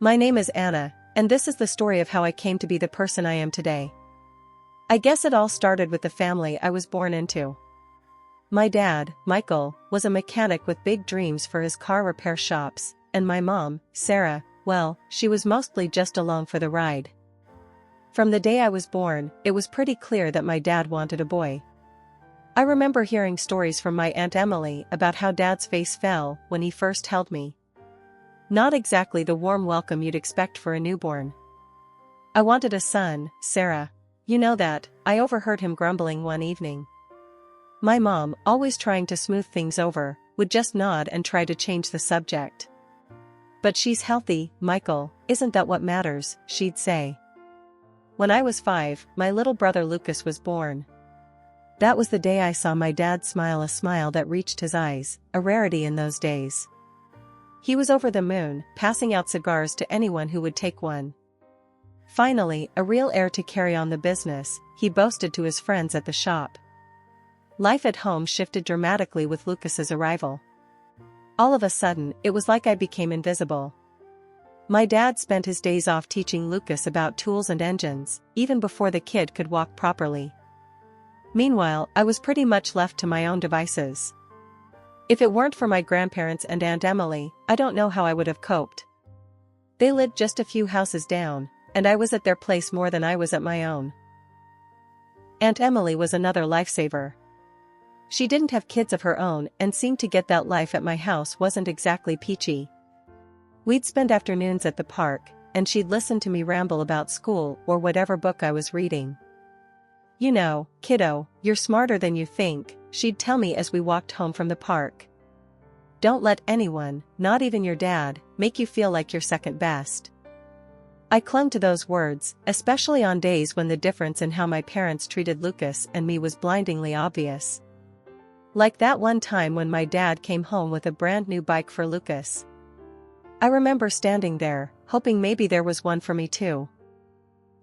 My name is Anna, and this is the story of how I came to be the person I am today. I guess it all started with the family I was born into. My dad, Michael, was a mechanic with big dreams for his car repair shops, and my mom, Sarah, well, she was mostly just along for the ride. From the day I was born, it was pretty clear that my dad wanted a boy. I remember hearing stories from my Aunt Emily about how Dad's face fell when he first held me. Not exactly the warm welcome you'd expect for a newborn. I wanted a son, Sarah. You know that, I overheard him grumbling one evening. My mom, always trying to smooth things over, would just nod and try to change the subject. But she's healthy, Michael, isn't that what matters, she'd say. When I was 5, my little brother Lucas was born. That was the day I saw my dad smile, a smile that reached his eyes, a rarity in those days. He was over the moon, passing out cigars to anyone who would take one. Finally, a real heir to carry on the business, he boasted to his friends at the shop. Life at home shifted dramatically with Lucas's arrival. All of a sudden, it was like I became invisible. My dad spent his days off teaching Lucas about tools and engines, even before the kid could walk properly. Meanwhile, I was pretty much left to my own devices. If it weren't for my grandparents and Aunt Emily, I don't know how I would have coped. They lived just a few houses down, and I was at their place more than I was at my own. Aunt Emily was another lifesaver. She didn't have kids of her own and seemed to get that life at my house wasn't exactly peachy. We'd spend afternoons at the park, and she'd listen to me ramble about school or whatever book I was reading. You know, kiddo, you're smarter than you think, she'd tell me as we walked home from the park. Don't let anyone, not even your dad, make you feel like you're second best. I clung to those words, especially on days when the difference in how my parents treated Lucas and me was blindingly obvious. Like that one time when my dad came home with a brand new bike for Lucas. I remember standing there, hoping maybe there was one for me too.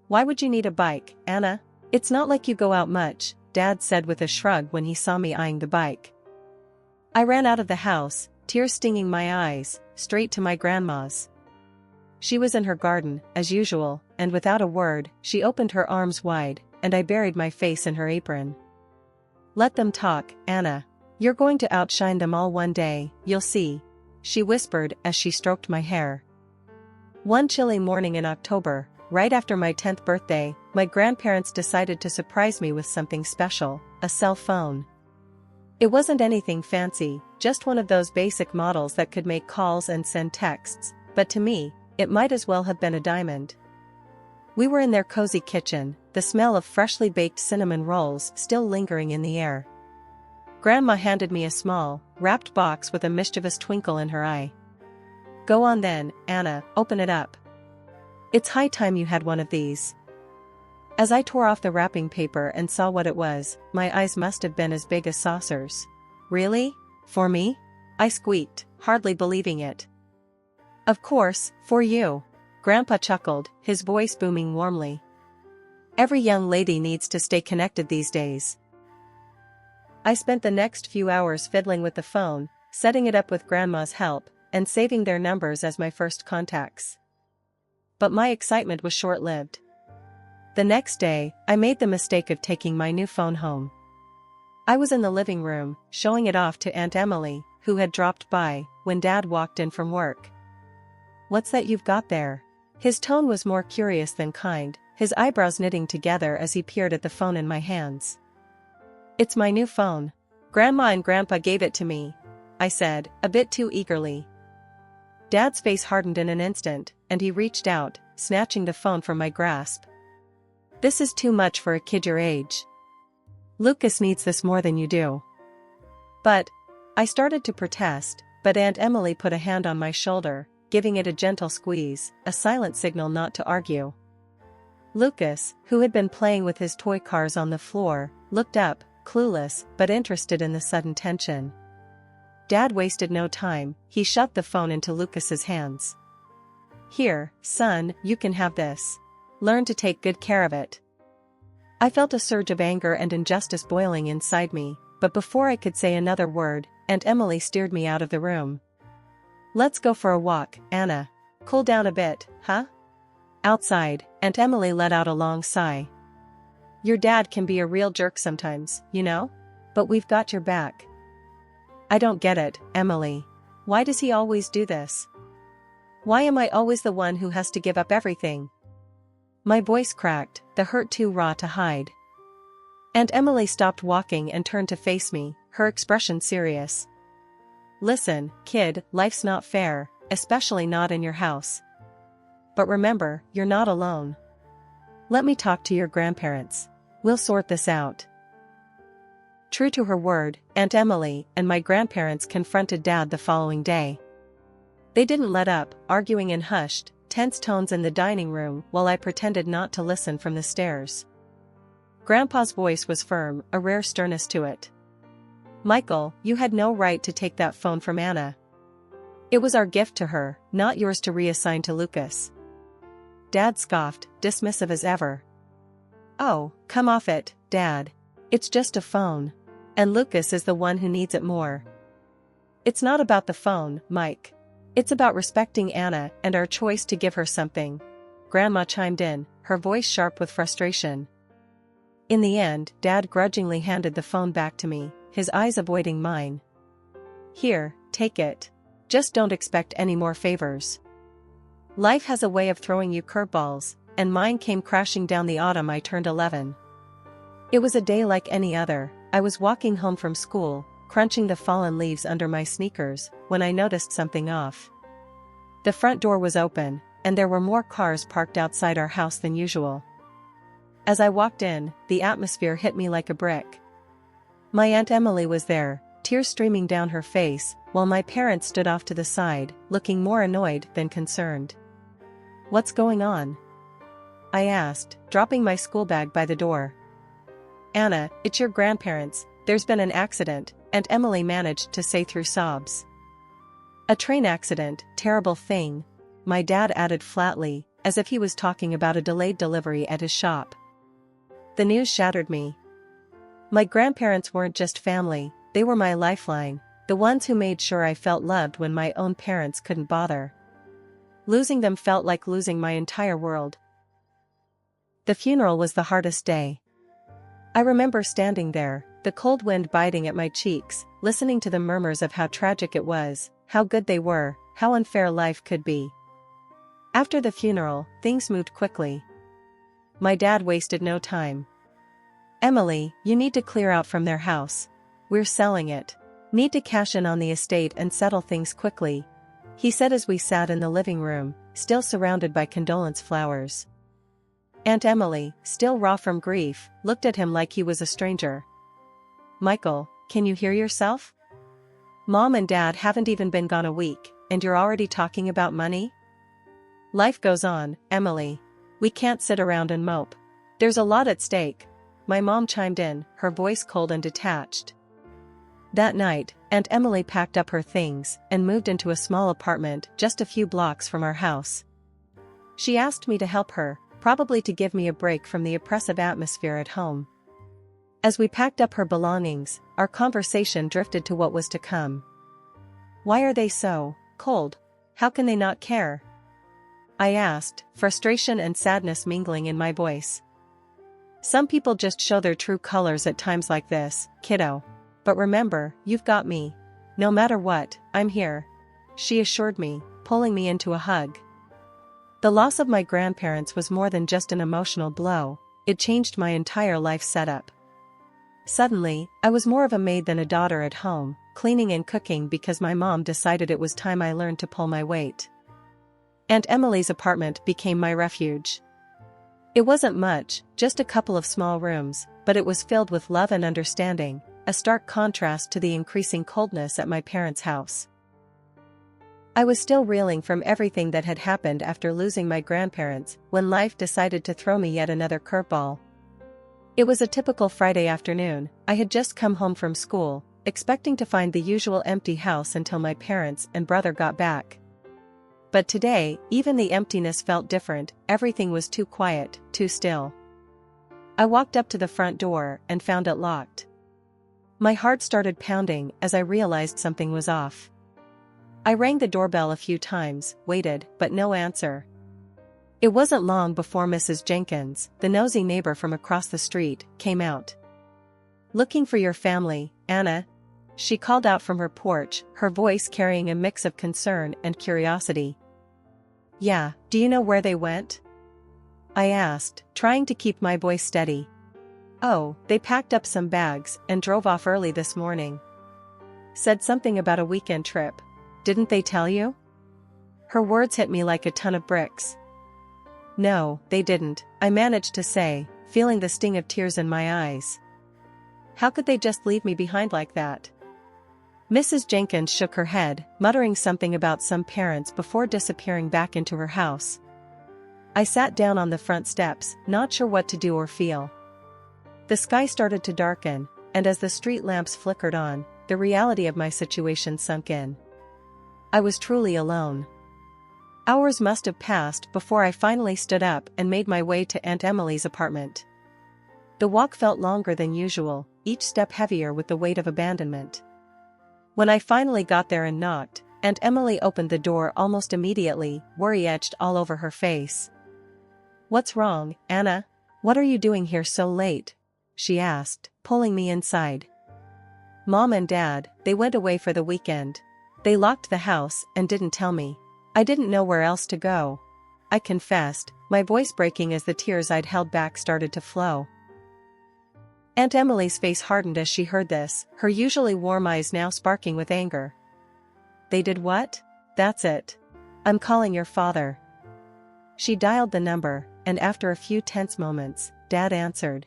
Why would you need a bike, Anna? It's not like you go out much, Dad said with a shrug when he saw me eyeing the bike. I ran out of the house, tears stinging my eyes, straight to my grandma's. She was in her garden, as usual, and without a word, she opened her arms wide, and I buried my face in her apron. Let them talk, Anna. You're going to outshine them all one day, you'll see, she whispered as she stroked my hair. One chilly morning in October, right after my 10th birthday, my grandparents decided to surprise me with something special, a cell phone. It wasn't anything fancy, just one of those basic models that could make calls and send texts, but to me, it might as well have been a diamond. We were in their cozy kitchen, the smell of freshly baked cinnamon rolls still lingering in the air. Grandma handed me a small, wrapped box with a mischievous twinkle in her eye. Go on then, Anna, open it up. It's high time you had one of these. As I tore off the wrapping paper and saw what it was, my eyes must have been as big as saucers. Really? For me? I squeaked, hardly believing it. Of course, for you. Grandpa chuckled, his voice booming warmly. Every young lady needs to stay connected these days. I spent the next few hours fiddling with the phone, setting it up with Grandma's help, and saving their numbers as my first contacts. But my excitement was short-lived. The next day, I made the mistake of taking my new phone home. I was in the living room, showing it off to Aunt Emily, who had dropped by, when Dad walked in from work. What's that you've got there? His tone was more curious than kind, his eyebrows knitting together as he peered at the phone in my hands. It's my new phone. Grandma and Grandpa gave it to me, I said, a bit too eagerly. Dad's face hardened in an instant, and he reached out, snatching the phone from my grasp. This is too much for a kid your age. Lucas needs this more than you do. But, I started to protest, but Aunt Emily put a hand on my shoulder, giving it a gentle squeeze, a silent signal not to argue. Lucas, who had been playing with his toy cars on the floor, looked up, clueless but interested in the sudden tension. Dad wasted no time, he shoved the phone into Lucas's hands. Here, son, you can have this. Learn to take good care of it. I felt a surge of anger and injustice boiling inside me, but before I could say another word, Aunt Emily steered me out of the room. Let's go for a walk, Anna. Cool down a bit, huh? Outside, Aunt Emily let out a long sigh. Your dad can be a real jerk sometimes, you know? But we've got your back. I don't get it, Emily. Why does he always do this? Why am I always the one who has to give up everything? My voice cracked, the hurt too raw to hide. Aunt Emily stopped walking and turned to face me, her expression serious. Listen, kid, life's not fair, especially not in your house. But remember, you're not alone. Let me talk to your grandparents. We'll sort this out. True to her word, Aunt Emily and my grandparents confronted Dad the following day. They didn't let up, arguing in hushed, tense tones in the dining room while I pretended not to listen from the stairs. Grandpa's voice was firm, a rare sternness to it. Michael, you had no right to take that phone from Anna. It was our gift to her, not yours to reassign to Lucas. Dad scoffed, dismissive as ever. Oh, come off it, Dad. It's just a phone. And Lucas is the one who needs it more. It's not about the phone, Mike. It's about respecting Anna and our choice to give her something. Grandma chimed in, her voice sharp with frustration. In the end, Dad grudgingly handed the phone back to me, his eyes avoiding mine. Here, take it. Just don't expect any more favors. Life has a way of throwing you curveballs, and mine came crashing down the autumn I turned 11. It was a day like any other. I was walking home from school, crunching the fallen leaves under my sneakers, when I noticed something off. The front door was open, and there were more cars parked outside our house than usual. As I walked in, the atmosphere hit me like a brick. My Aunt Emily was there, tears streaming down her face, while my parents stood off to the side, looking more annoyed than concerned. What's going on? I asked, dropping my school bag by the door. Anna, it's your grandparents, there's been an accident, Aunt Emily managed to say through sobs. A train accident, terrible thing, my dad added flatly, as if he was talking about a delayed delivery at his shop. The news shattered me. My grandparents weren't just family, they were my lifeline, the ones who made sure I felt loved when my own parents couldn't bother. Losing them felt like losing my entire world. The funeral was the hardest day. I remember standing there, the cold wind biting at my cheeks, listening to the murmurs of how tragic it was, how good they were, how unfair life could be. After the funeral, things moved quickly. My dad wasted no time. Emily, you need to clear out from their house. We're selling it. Need to cash in on the estate and settle things quickly, he said as we sat in the living room, still surrounded by condolence flowers. Aunt Emily, still raw from grief, looked at him like he was a stranger. Michael, can you hear yourself? Mom and Dad haven't even been gone a week, and you're already talking about money? Life goes on, Emily. We can't sit around and mope. There's a lot at stake. My mom chimed in, her voice cold and detached. That night, Aunt Emily packed up her things and moved into a small apartment just a few blocks from our house. She asked me to help her, probably to give me a break from the oppressive atmosphere at home. As we packed up her belongings, our conversation drifted to what was to come. Why are they so cold? How can they not care? I asked, frustration and sadness mingling in my voice. Some people just show their true colors at times like this, kiddo. But remember, you've got me. No matter what, I'm here, she assured me, pulling me into a hug. The loss of my grandparents was more than just an emotional blow, it changed my entire life setup. Suddenly, I was more of a maid than a daughter at home, cleaning and cooking because my mom decided it was time I learned to pull my weight. Aunt Emily's apartment became my refuge. It wasn't much, just a couple of small rooms, but it was filled with love and understanding, a stark contrast to the increasing coldness at my parents' house. I was still reeling from everything that had happened after losing my grandparents when life decided to throw me yet another curveball. It was a typical Friday afternoon. I had just come home from school, expecting to find the usual empty house until my parents and brother got back. But today, even the emptiness felt different, everything was too quiet, too still. I walked up to the front door and found it locked. My heart started pounding as I realized something was off. I rang the doorbell a few times, waited, but no answer. It wasn't long before Mrs. Jenkins, the nosy neighbor from across the street, came out. "Looking for your family, Anna?" she called out from her porch, her voice carrying a mix of concern and curiosity. "Yeah, do you know where they went?" I asked, trying to keep my voice steady. "Oh, they packed up some bags and drove off early this morning. Said something about a weekend trip. Didn't they tell you?" Her words hit me like a ton of bricks. "No, they didn't," I managed to say, feeling the sting of tears in my eyes. "How could they just leave me behind like that?" Mrs. Jenkins shook her head, muttering something about some parents before disappearing back into her house. I sat down on the front steps, not sure what to do or feel. The sky started to darken, and as the street lamps flickered on, the reality of my situation sunk in. I was truly alone. Hours must have passed before I finally stood up and made my way to Aunt Emily's apartment. The walk felt longer than usual, each step heavier with the weight of abandonment. When I finally got there and knocked, Aunt Emily opened the door almost immediately, worry etched all over her face. "What's wrong, Anna? What are you doing here so late?" she asked, pulling me inside. "Mom and Dad, they went away for the weekend. They locked the house and didn't tell me. I didn't know where else to go," I confessed, my voice breaking as the tears I'd held back started to flow. Aunt Emily's face hardened as she heard this, her usually warm eyes now sparking with anger. "They did what? That's it. I'm calling your father." She dialed the number, and after a few tense moments, Dad answered.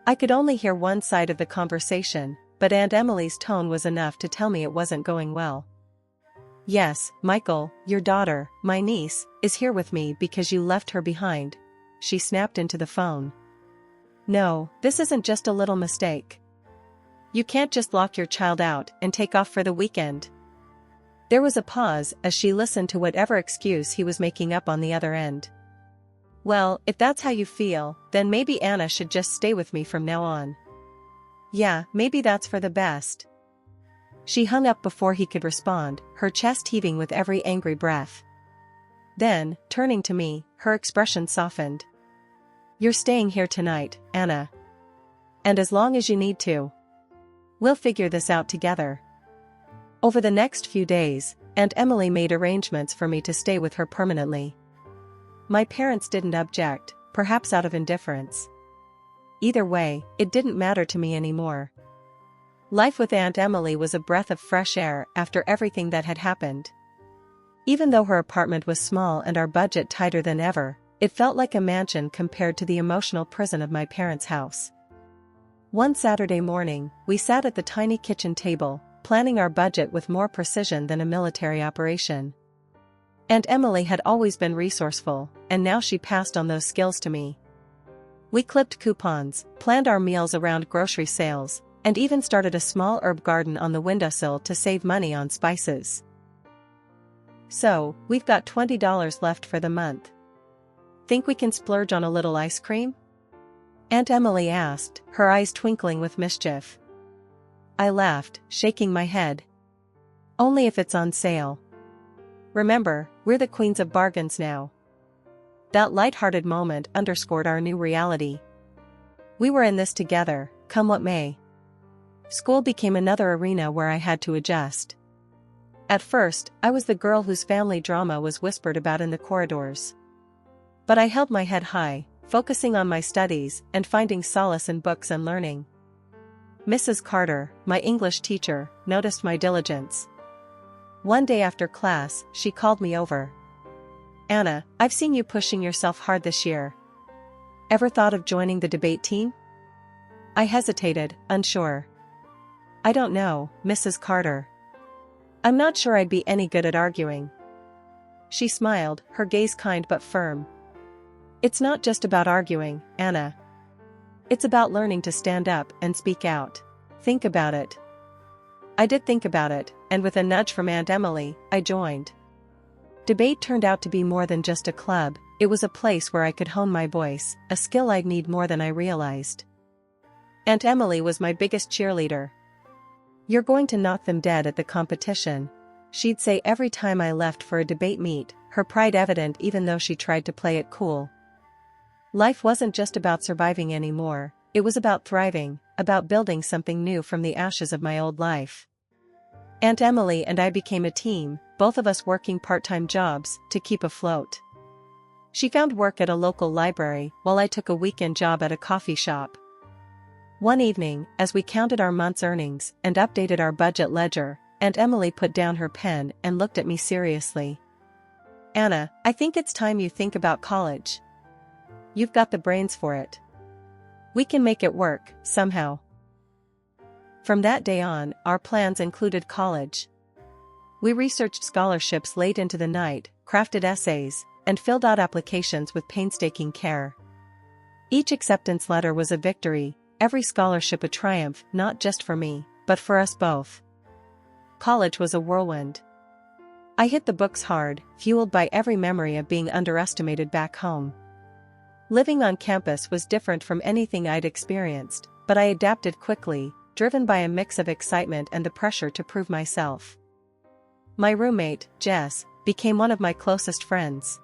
I could only hear one side of the conversation, but Aunt Emily's tone was enough to tell me it wasn't going well. "Yes, Michael, your daughter, my niece, is here with me because you left her behind," she snapped into the phone. "No, this isn't just a little mistake. You can't just lock your child out and take off for the weekend." There was a pause as she listened to whatever excuse he was making up on the other end. "Well, if that's how you feel, then maybe Anna should just stay with me from now on." "Yeah, maybe that's for the best." She hung up before he could respond, her chest heaving with every angry breath. Then, turning to me, her expression softened. "You're staying here tonight, Anna. And as long as you need to. We'll figure this out together." Over the next few days, Aunt Emily made arrangements for me to stay with her permanently. My parents didn't object, perhaps out of indifference. Either way, it didn't matter to me anymore. Life with Aunt Emily was a breath of fresh air after everything that had happened. Even though her apartment was small and our budget tighter than ever, it felt like a mansion compared to the emotional prison of my parents' house. One Saturday morning, we sat at the tiny kitchen table, planning our budget with more precision than a military operation. Aunt Emily had always been resourceful, and now she passed on those skills to me. We clipped coupons, planned our meals around grocery sales, and even started a small herb garden on the windowsill to save money on spices. "So, we've got $20 left for the month. Think we can splurge on a little ice cream?" Aunt Emily asked, her eyes twinkling with mischief. I laughed, shaking my head. "Only if it's on sale. Remember, we're the queens of bargains now." That light-hearted moment underscored our new reality. We were in this together, come what may. School became another arena where I had to adjust. At first, I was the girl whose family drama was whispered about in the corridors. But I held my head high, focusing on my studies and finding solace in books and learning. Mrs. Carter, my English teacher, noticed my diligence. One day after class, she called me over. "Anna, I've seen you pushing yourself hard this year. Ever thought of joining the debate team?" I hesitated, unsure. "I don't know, Mrs. Carter. I'm not sure I'd be any good at arguing." She smiled, her gaze kind but firm. "It's not just about arguing, Anna. It's about learning to stand up and speak out. Think about it." I did think about it, and with a nudge from Aunt Emily, I joined. Debate turned out to be more than just a club, it was a place where I could hone my voice, a skill I'd need more than I realized. Aunt Emily was my biggest cheerleader. "You're going to knock them dead at the competition. she'd say every time I left for a debate meet, her pride evident even though she tried to play it cool. Life wasn't just about surviving anymore, it was about thriving, about building something new from the ashes of my old life. Aunt Emily and I became a team, both of us working part-time jobs to keep afloat. She found work at a local library while I took a weekend job at a coffee shop. One evening, as we counted our month's earnings and updated our budget ledger, Aunt Emily put down her pen and looked at me seriously. "Anna, I think it's time you think about college. You've got the brains for it. We can make it work, somehow." From that day on, our plans included college. We researched scholarships late into the night, crafted essays, and filled out applications with painstaking care. Each acceptance letter was a victory, every scholarship a triumph, not just for me, but for us both. College was a whirlwind. I hit the books hard, fueled by every memory of being underestimated back home. Living on campus was different from anything I'd experienced, but I adapted quickly, driven by a mix of excitement and the pressure to prove myself. My roommate, Jess, became one of my closest friends.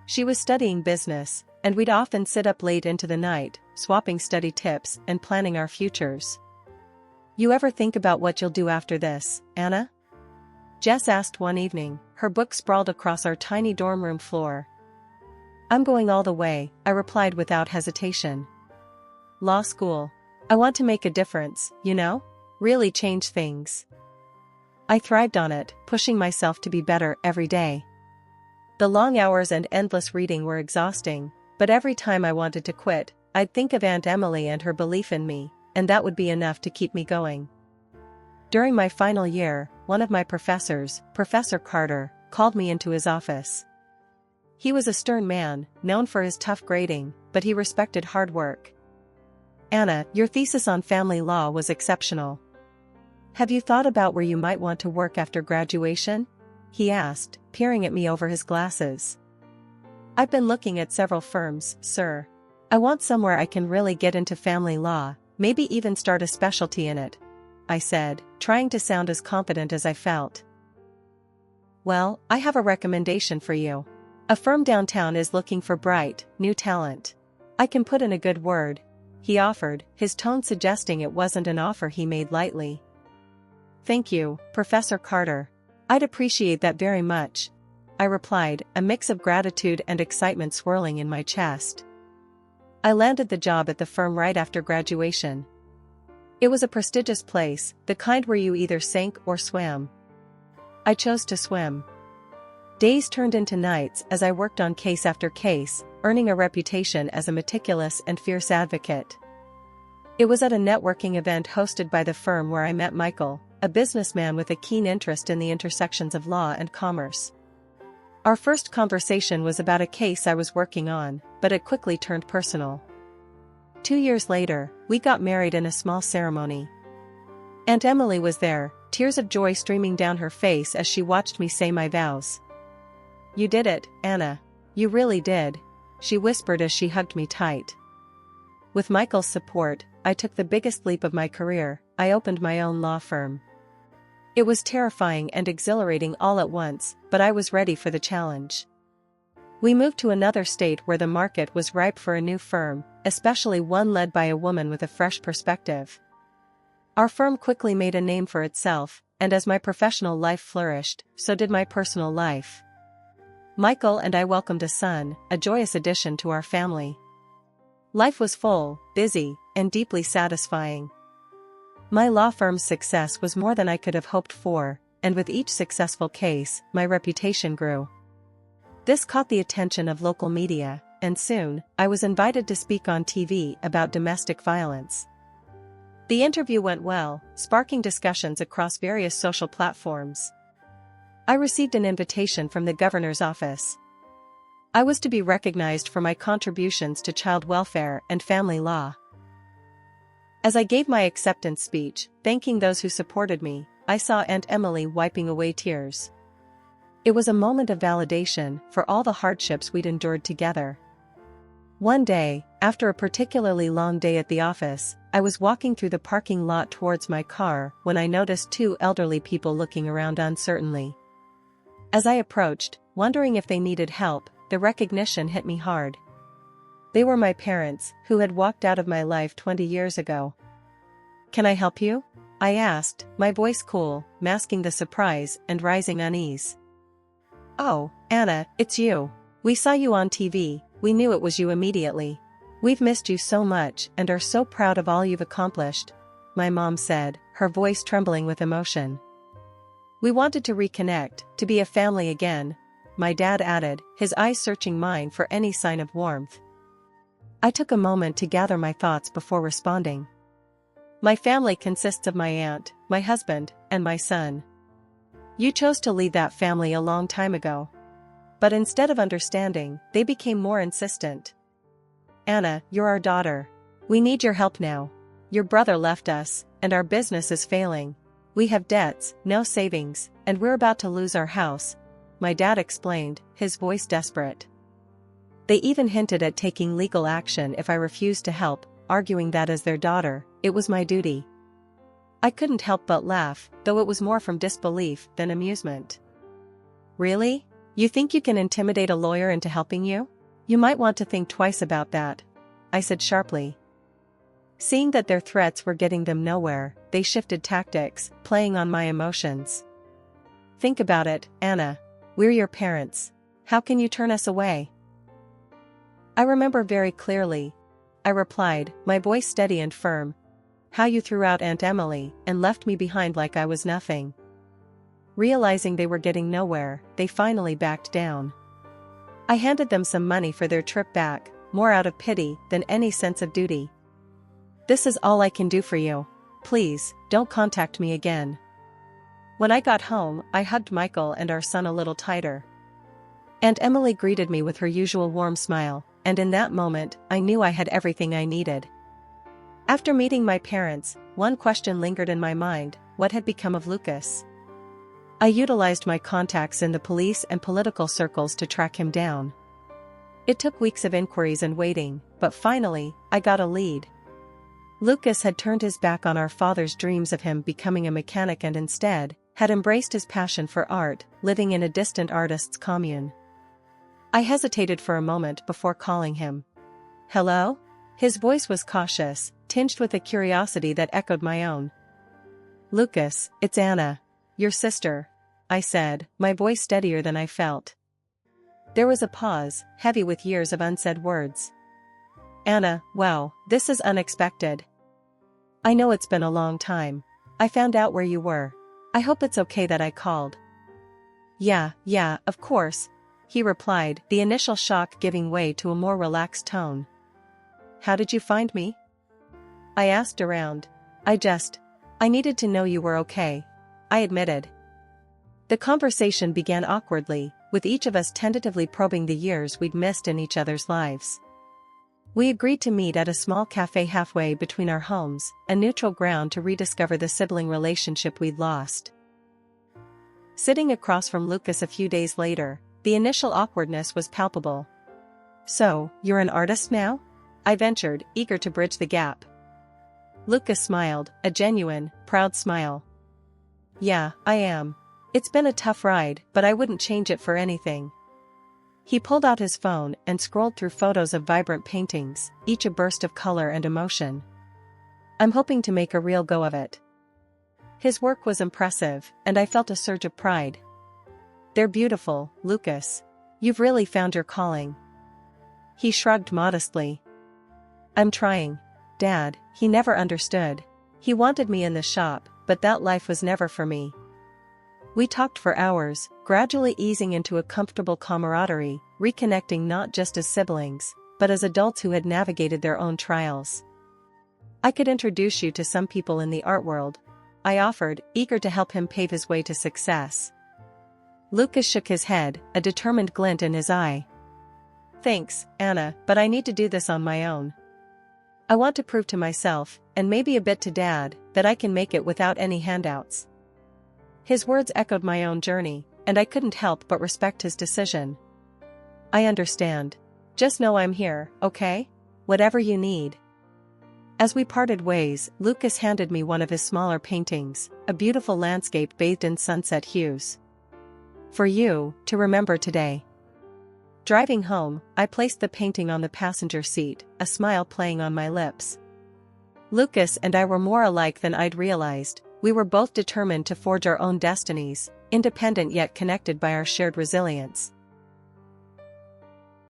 She was studying business, and we'd often sit up late into the night, swapping study tips and planning our futures. "You ever think about what you'll do after this, Anna?" Jess asked one evening, her book sprawled across our tiny dorm room floor. "I'm going all the way," I replied without hesitation. "Law school. I want to make a difference, you know? Really change things." I thrived on it, pushing myself to be better every day. The long hours and endless reading were exhausting, but every time I wanted to quit, I'd think of Aunt Emily and her belief in me, and that would be enough to keep me going. During my final year, one of my professors, Professor Carter, called me into his office. He was a stern man, known for his tough grading, but he respected hard work. "Anna, your thesis on family law was exceptional. Have you thought about where you might want to work after graduation?" he asked, peering at me over his glasses. "I've been looking at several firms, sir. I want somewhere I can really get into family law, maybe even start a specialty in it," I said, trying to sound as confident as I felt. "Well, I have a recommendation for you. A firm downtown is looking for bright, new talent. I can put in a good word," he offered, his tone suggesting it wasn't an offer he made lightly. "Thank you, Professor Carter. I'd appreciate that very much," I replied, a mix of gratitude and excitement swirling in my chest. I landed the job at the firm right after graduation. It was a prestigious place, the kind where you either sank or swam. I chose to swim. Days turned into nights as I worked on case after case, earning a reputation as a meticulous and fierce advocate. It was at a networking event hosted by the firm where I met Michael, a businessman with a keen interest in the intersections of law and commerce. Our first conversation was about a case I was working on, but it quickly turned personal. 2 years later, we got married in a small ceremony. Aunt Emily was there, tears of joy streaming down her face as she watched me say my vows. "You did it, Anna. You really did," she whispered as she hugged me tight. With Michael's support, I took the biggest leap of my career. I opened my own law firm. It was terrifying and exhilarating all at once, but I was ready for the challenge. We moved to another state where the market was ripe for a new firm, especially one led by a woman with a fresh perspective. Our firm quickly made a name for itself, and as my professional life flourished, so did my personal life. Michael and I welcomed a son, a joyous addition to our family. Life was full, busy, and deeply satisfying. My law firm's success was more than I could have hoped for, and with each successful case, my reputation grew. This caught the attention of local media, and soon, I was invited to speak on TV about domestic violence. The interview went well, sparking discussions across various social platforms. I received an invitation from the governor's office. I was to be recognized for my contributions to child welfare and family law. As I gave my acceptance speech, thanking those who supported me, I saw Aunt Emily wiping away tears. It was a moment of validation for all the hardships we'd endured together. One day, After a particularly long day at the office, I was walking through the parking lot towards my car when I noticed two elderly people looking around uncertainly. As I approached, wondering if they needed help, the recognition hit me hard. They were my parents, who had walked out of my life 20 years ago. "Can I help you?" I asked, my voice cool, masking the surprise and rising unease. "Oh, Anna, it's you. We saw you on TV, we knew it was you immediately. We've missed you so much and are so proud of all you've accomplished," my mom said, her voice trembling with emotion. "We wanted to reconnect, to be a family again," my dad added, his eyes searching mine for any sign of warmth. I took a moment to gather my thoughts before responding. "My family consists of my aunt, my husband, and my son. You chose to lead that family a long time ago. But instead of understanding, they became more insistent. Anna, you're our daughter. We need your help now. Your brother left us, and our business is failing. We have debts, no savings, and we're about to lose our house," my dad explained, his voice desperate. They even hinted at taking legal action if I refused to help, arguing that as their daughter, it was my duty. I couldn't help but laugh, though it was more from disbelief than amusement. "Really? You think you can intimidate a lawyer into helping you? You might want to think twice about that," I said sharply. Seeing that their threats were getting them nowhere, they shifted tactics, playing on my emotions. "Think about it, Anna. We're your parents. How can you turn us away?" "I remember very clearly," I replied, my voice steady and firm, "how you threw out Aunt Emily and left me behind like I was nothing." Realizing they were getting nowhere, they finally backed down. I handed them some money for their trip back, more out of pity than any sense of duty. "This is all I can do for you. Please, don't contact me again." When I got home, I hugged Michael and our son a little tighter. Aunt Emily greeted me with her usual warm smile, and in that moment, I knew I had everything I needed. After meeting my parents, one question lingered in my mind: what had become of Lucas? I utilized my contacts in the police and political circles to track him down. It took weeks of inquiries and waiting, but finally, I got a lead. Lucas had turned his back on our father's dreams of him becoming a mechanic and instead, had embraced his passion for art, living in a distant artist's commune. I hesitated for a moment before calling him. "Hello?" His voice was cautious, tinged with a curiosity that echoed my own. "Lucas, it's Anna. Your sister," I said, my voice steadier than I felt. There was a pause, heavy with years of unsaid words. "Anna, wow, this is unexpected. I know it's been a long time. I found out where you were. I hope it's okay that I called." Yeah, of course," he replied, the initial shock giving way to a more relaxed tone. "How did you find me?" I asked around. I needed to know you were okay," I admitted. The conversation began awkwardly, with each of us tentatively probing the years we'd missed in each other's lives. We agreed to meet at a small cafe halfway between our homes, a neutral ground to rediscover the sibling relationship we'd lost. Sitting across from Lucas a few days later, the initial awkwardness was palpable. "So, you're an artist now?" I ventured, eager to bridge the gap. Lucas smiled, a genuine, proud smile. "Yeah, I am. It's been a tough ride, but I wouldn't change it for anything." He pulled out his phone and scrolled through photos of vibrant paintings, each a burst of color and emotion. "I'm hoping to make a real go of it." His work was impressive, and I felt a surge of pride. "They're beautiful, Lucas. You've really found your calling." He shrugged modestly. "I'm trying. Dad, he never understood. He wanted me in the shop, but that life was never for me." We talked for hours, gradually easing into a comfortable camaraderie, reconnecting not just as siblings, but as adults who had navigated their own trials. "I could introduce you to some people in the art world," I offered, eager to help him pave his way to success. Lucas shook his head, a determined glint in his eye. "Thanks, Anna, but I need to do this on my own. I want to prove to myself, and maybe a bit to Dad, that I can make it without any handouts." His words echoed my own journey, and I couldn't help but respect his decision. "I understand. Just know I'm here, okay?" Whatever you need. As we parted ways, Lucas handed me one of his smaller paintings, a beautiful landscape bathed in sunset hues. For you, to remember today. Driving home, I placed the painting on the passenger seat, a smile playing on my lips. Lucas and I were more alike than I'd realized. We were both determined to forge our own destinies, independent yet connected by our shared resilience.